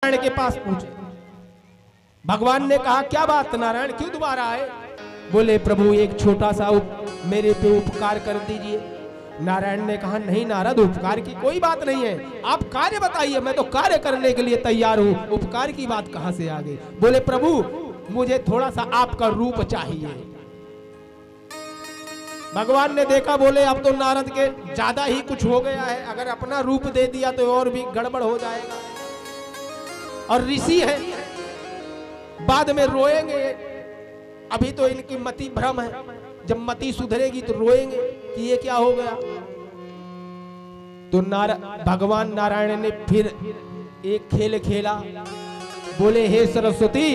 नारायण के पास पहुंचे। भगवान ने कहा क्या बात नारायण क्यों दोबारा आए? बोले प्रभु एक छोटा सा मेरे पे उपकार कर दीजिए। नारायण ने कहा नहीं नारद उपकार की कोई बात नहीं है, आप कार्य बताइए, मैं तो कार्य करने के लिए तैयार हूं, उपकार की बात कहां से आ गई? बोले प्रभु मुझे थोड़ा सा आपका रूप चाहिए। भगवान ने देखा, बोले अब तो नारद के ज्यादा ही कुछ हो गया है, अगर अपना रूप दे दिया तो और भी गड़बड़ हो जाएगा, और ऋषि है बाद में रोएंगे, अभी तो इनकी मति भ्रम है, जब मति सुधरेगी तो रोएंगे कि ये क्या हो गया। तो भगवान नारायण ने फिर एक खेल खेला। बोले हे सरस्वती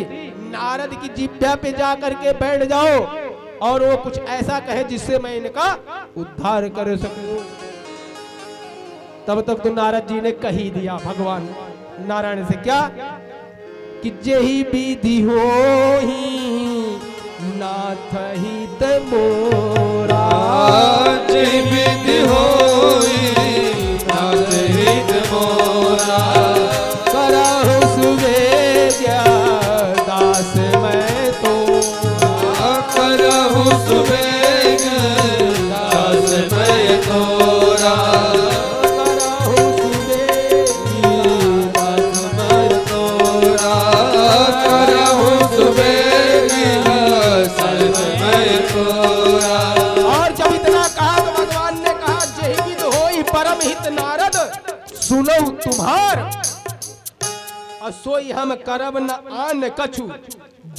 नारद की जिह्वा पे जा करके बैठ जाओ और वो कुछ ऐसा कहे जिससे मैं इनका उद्धार कर सकूं। तब तक तो नारद जी ने कही दिया भगवान नारायण से क्या कि जेहि विधि होहि नाथ हित मोरा, जेहि विधि होहि नाथ हित मोरा, करहु सुबेद्य दास मैं तो, करहु सुबेद्य दास मैं तोरा, करहु सुबेद्य दास मैं तोरा, करहु सुबेद्य दास मैं तोरा। और जब इतना कहा तो भगवान ने कहा जेहि विधि होहि परम हित नारद सुनो तुम्हार, और सोई हम करब न आन कछु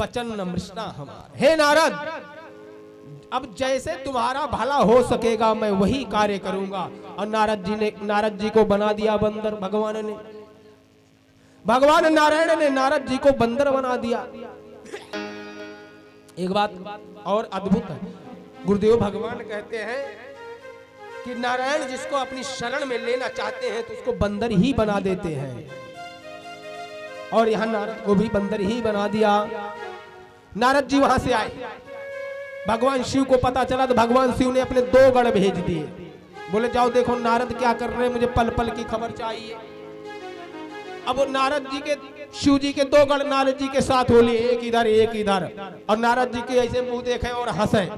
बचन न मृष्णा हमार। हे नारद अब जैसे तुम्हारा भला हो सकेगा मैं वही कार्य करूंगा। और नारद जी को बना दिया बंदर। भगवान नारायण ने नारद जी को बंदर बना दिया। एक बात और अद्भुत है, गुरुदेव भगवान कहते हैं कि नारायण जिसको अपनी शरण में लेना चाहते हैं तो उसको बंदर ही बना देते हैं, और यहां नारद को भी बंदर ही बना दिया। नारद जी वहां से आए, भगवान शिव को पता चला तो भगवान शिव ने अपने 2 गण भेज दिए। बोले जाओ देखो नारद क्या कर रहे हैं, मुझे पल पल की खबर चाहिए। अब नारद जी के शिव जी के 2 गण नारद जी के साथ हो लिए, एक इधर एक इधर, और नारद जी के ऐसे मुंह देखे और हंसे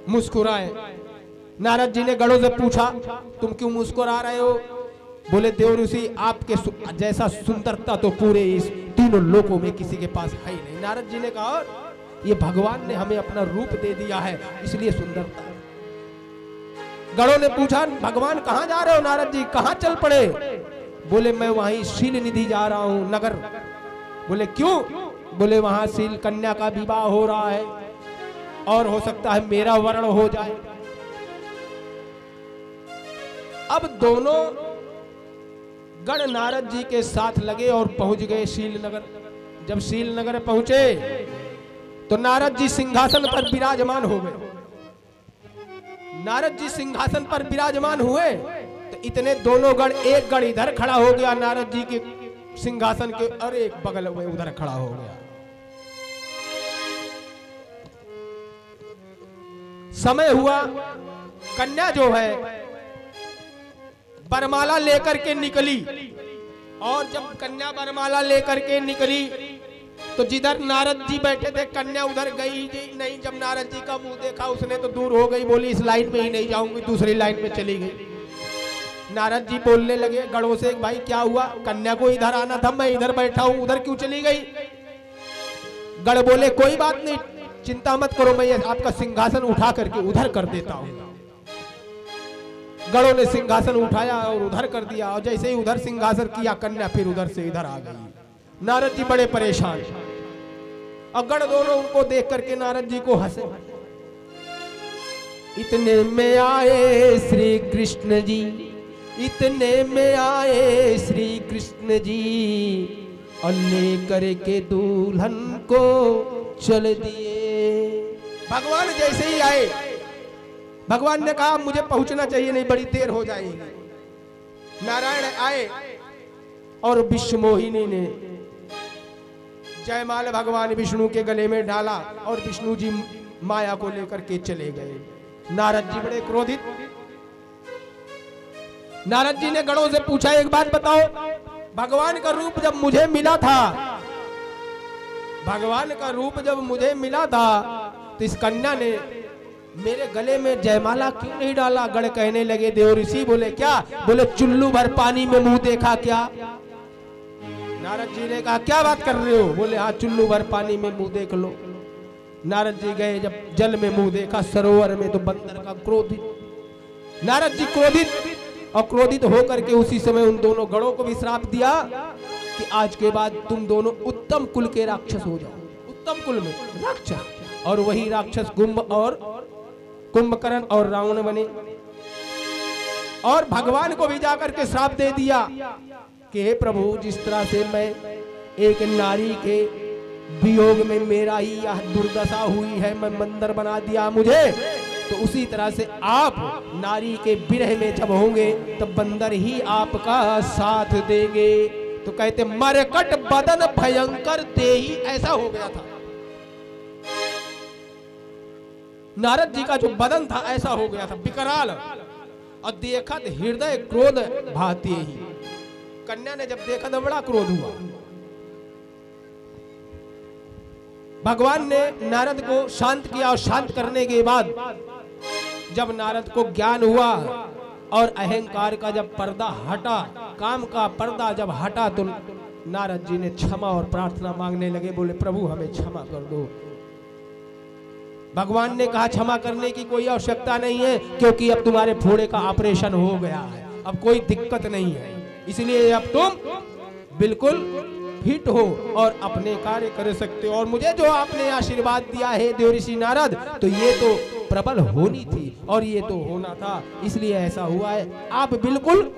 मुस्कुराए। नारद जी ने गणों से पूछा तुम क्यों मुस्कुरा रहे हो? बोले देव ऋषि आपके जैसा सुंदरता तो पूरे इस तीनों लोकों में किसी के पास है ही नहीं। नारद जी ने कहा ये भगवान ने हमें अपना रूप दे दिया है इसलिए सुंदरता है। गणों ने पूछा भगवान कहाँ जा रहे हो? नारद जी कहाँ चल पड़े? बोले मैं वहीं शील निधि जा रहा हूं नगर। बोले क्यों? बोले वहां शील कन्या का विवाह हो रहा है और हो सकता है मेरा वर्ण हो जाए। अब दोनों गण नारद जी के साथ लगे और पहुंच गए शीलनगर। जब शीलनगर पहुंचे तो नारद जी सिंहासन पर विराजमान हो गए। नारद जी सिंहासन पर विराजमान हुए तो इतने दोनों गण, एक गण इधर खड़ा हो गया नारद जी के सिंहासन के, और एक बगल में उधर खड़ा हो गया। समय हुआ, कन्या जो है बरमाला लेकर के निकली, और जब कन्या बरमाला लेकर के निकली तो जिधर नारद जी बैठे थे कन्या उधर गई नहीं। जब नारद जी का मुंह देखा उसने तो दूर हो गई, बोली इस लाइन में ही नहीं जाऊंगी, दूसरी लाइन में चली गई। नारद जी बोलने लगे गणों से भाई क्या हुआ? कन्या को इधर आना था, मैं इधर बैठा हूं, उधर क्यों चली गई? गण बोले कोई बात नहीं, चिंता मत करो, मैं आपका सिंहासन उठा करके उधर कर देता हूं। गणों ने सिंहासन उठाया और उधर कर दिया, और जैसे ही उधर सिंहासन किया कन्या फिर उधर से इधर आ गई। नारद जी बड़े परेशान, और गण दोनों उनको देख करके नारद जी को हंसे। इतने में आए श्री कृष्ण जी, इतने में आए श्री कृष्ण जी, और लेकर के दुल्हन को चल दिए। भगवान जैसे ही आए भगवान ने कहा मुझे पहुंचना चाहिए, नहीं बड़ी देर हो जाएगी। नारायण आए और विश्वमोहिनी ने जयमाल भगवान विष्णु के गले में डाला, और विष्णु जी माया को लेकर के चले गए। नारद जी बड़े क्रोधित। नारद जी ने गणों से पूछा एक बात बताओ, भगवान का रूप जब मुझे मिला था, भगवान का रूप जब मुझे मिला था, तो इस कन्या ने मेरे गले में जयमाला क्यों नहीं डाला? गढ़ कहने लगे देव ऋषि। बोले क्या? बोले चुल्लू भर पानी में मुंह देखा क्या? नारद जी ने कहा क्या बात कर रहे हो? बोले हाँ, चुल्लू भर पानी में मुंह देख लो। नारद जी गए, जब जल में मुंह देखा सरोवर में, तो बंदर का क्रोधित, नारद जी क्रोधित, और क्रोधित होकर के उसी समय उन दोनों गणों को भी श्राप दिया कि आज के बाद तुम दोनों उत्तम कुल के राक्षस हो जाओ, उत्तम कुल में राक्षस। और वही राक्षस कुंभकर्ण और रावण बने। और भगवान को भी जाकर के श्राप दे दिया कि हे प्रभु, जिस तरह से मैं एक नारी के वियोग में मेरा ही यह दुर्दशा हुई है, मैं बंदर बना दिया मुझे, तो उसी तरह से आप नारी के विरह में जब होंगे तब बंदर ही आपका साथ देंगे। तो कहते मरकट बदन भयंकर देही, ऐसा हो गया था नारद जी का जो बदन था, ऐसा हो गया था विकराल। और देखा तो हृदय क्रोध भाती ही। कन्या ने जब देखा तो बड़ा क्रोध हुआ। भगवान ने नारद को शांत किया, और शांत करने के बाद जब नारद को ज्ञान हुआ और अहंकार का जब पर्दा हटा, काम का पर्दा जब हटा, तो नारद जी ने क्षमा और प्रार्थना मांगने लगे। बोले प्रभु हमें क्षमा कर दो। भगवान ने कहा क्षमा करने की कोई आवश्यकता नहीं है, क्योंकि अब तुम्हारे फोड़े का ऑपरेशन हो गया है, अब कोई दिक्कत नहीं है, इसलिए अब तुम बिल्कुल फिट हो और अपने कार्य कर सकते हो। और मुझे जो आपने आशीर्वाद दिया है देवऋषि नारद, तो ये तो प्रबल होनी थी और ये तो होना था, इसलिए ऐसा हुआ है। आप बिल्कुल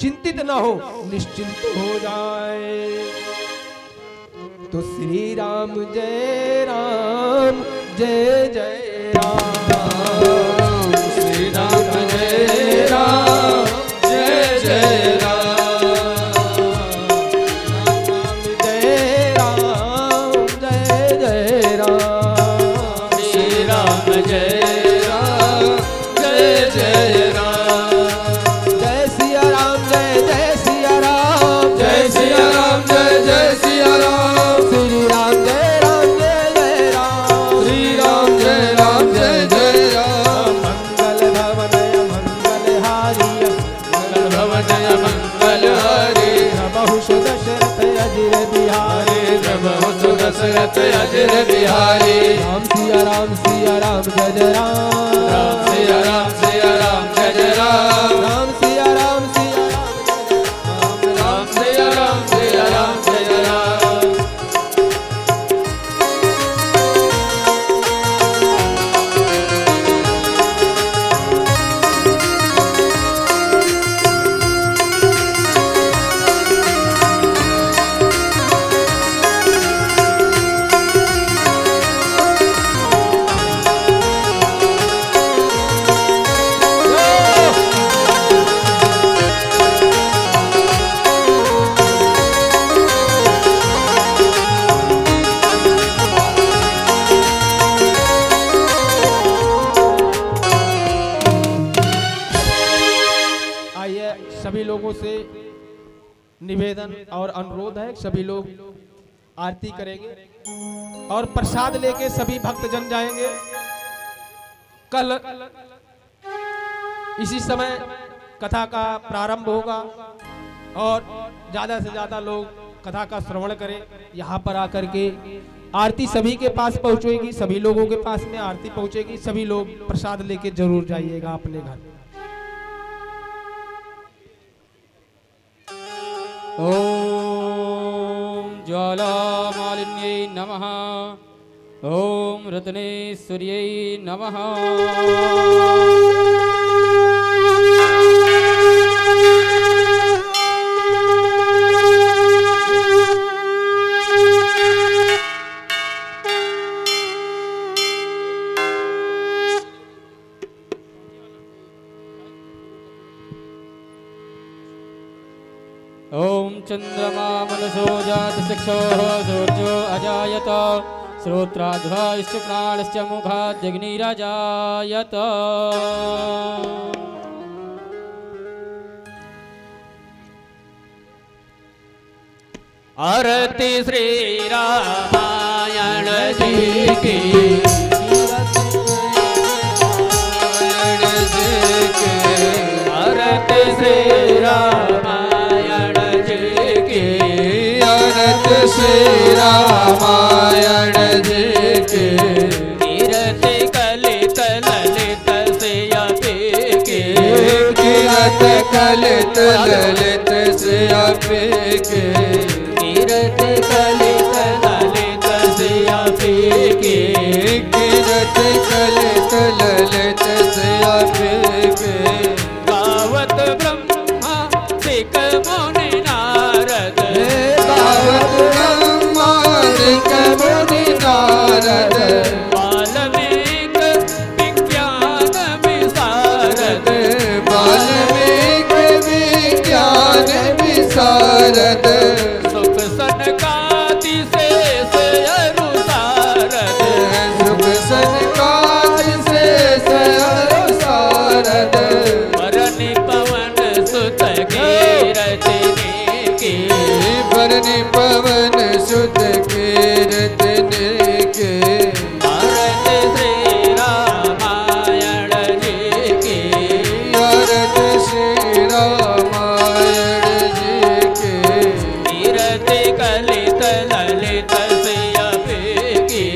चिंतित न हो, निश्चिंत हो जाए। तो श्री राम जय राम जय जय राम, श्री राम जय राम जय जय राम, जय राम जय जय राम, श्री राम जय राम जय जय राम, जय सिया राम जय सिया राम, जय सिया राम जय सिया राम, श्री राम जय राम, श्री राम जय जय राम, मंगल भवनय मंगलहारी, मंगल भवनय मंगलहारी, बहु सुदशरथ अजिर बिहारी, प्रभु सुदशरथ अजिर बिहारी, राम सिया राम जय जय राम, राम सिया राम जय जय राम, राम सिया राम राम सिया राम जय जय राम। सभी लोगों से निवेदन और अनुरोध है, सभी लोग आरती करेंगे और प्रसाद लेके सभी भक्तजन जाएंगे। कल इसी समय कथा का प्रारंभ होगा और ज्यादा से ज्यादा लोग कथा का श्रवण करें। यहाँ पर आकर के आरती सभी के पास पहुंचेगी, सभी लोगों के पास में आरती पहुंचेगी। सभी लोग प्रसाद लेके जरूर जाइएगा अपने घर। ओम ज्वालामालिन्यै नमः, ओम रत्नेश्वर्यै नमः। ओम चंद्रमा मनसो जात चक्षुः सूर्यो अजायत, श्रोत्राध्वाश्च प्राणश्च मुखादग्निरजायत। आरती श्री रामायण जी की, आरती श्री रामायण जी की, आरती श्री रामायण जी की, कीरति कलित ललित सियापी की, कीरति कलित ललित सियापी की, कीरति कलित ललित सियापी की, कीरति कलित ललित सियापी की, गावत ब्रह्मा सिक मुनि नारद, गावत ब्रह्मादिक मुनि नारद, वाल्मीक विज्ञान विशारद, वाल्मीक विज्ञान विशारद, सुख सनकादि शेष अनुसारद, सुख सनकादि शेष अनुसारद, वरनि पवन सुत कीरति की, भरनि पवन सुत कीरतने के, आरती श्री रामायण जी की, आरती श्री रामायण जी के, कीरति कलित ललित सियापी की,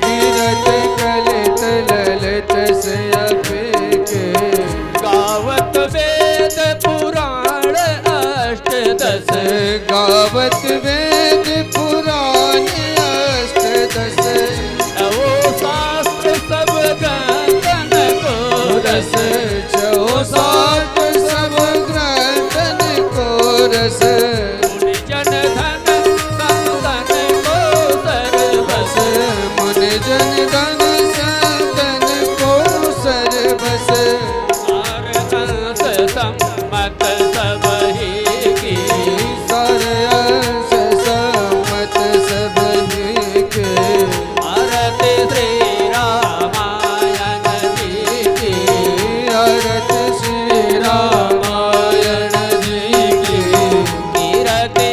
कीरति कलित ललित सियापी के, गावत वेद पुराण अष्टदश, गावत वेद पुराण अष्टदश, नवो शास्त्र सब ग्रंथन को रस, चौ सात सब ग्रंथन को रस, मुनि जन धन संतन को सर्वस, मुनि जन धन संतन को सर्वस, सार अंश सम्मत सब ही की, सारे अंश सम्मत सबही के, आरती श्री रामायण जी की, आरती श्री रामायण जी की, कीरति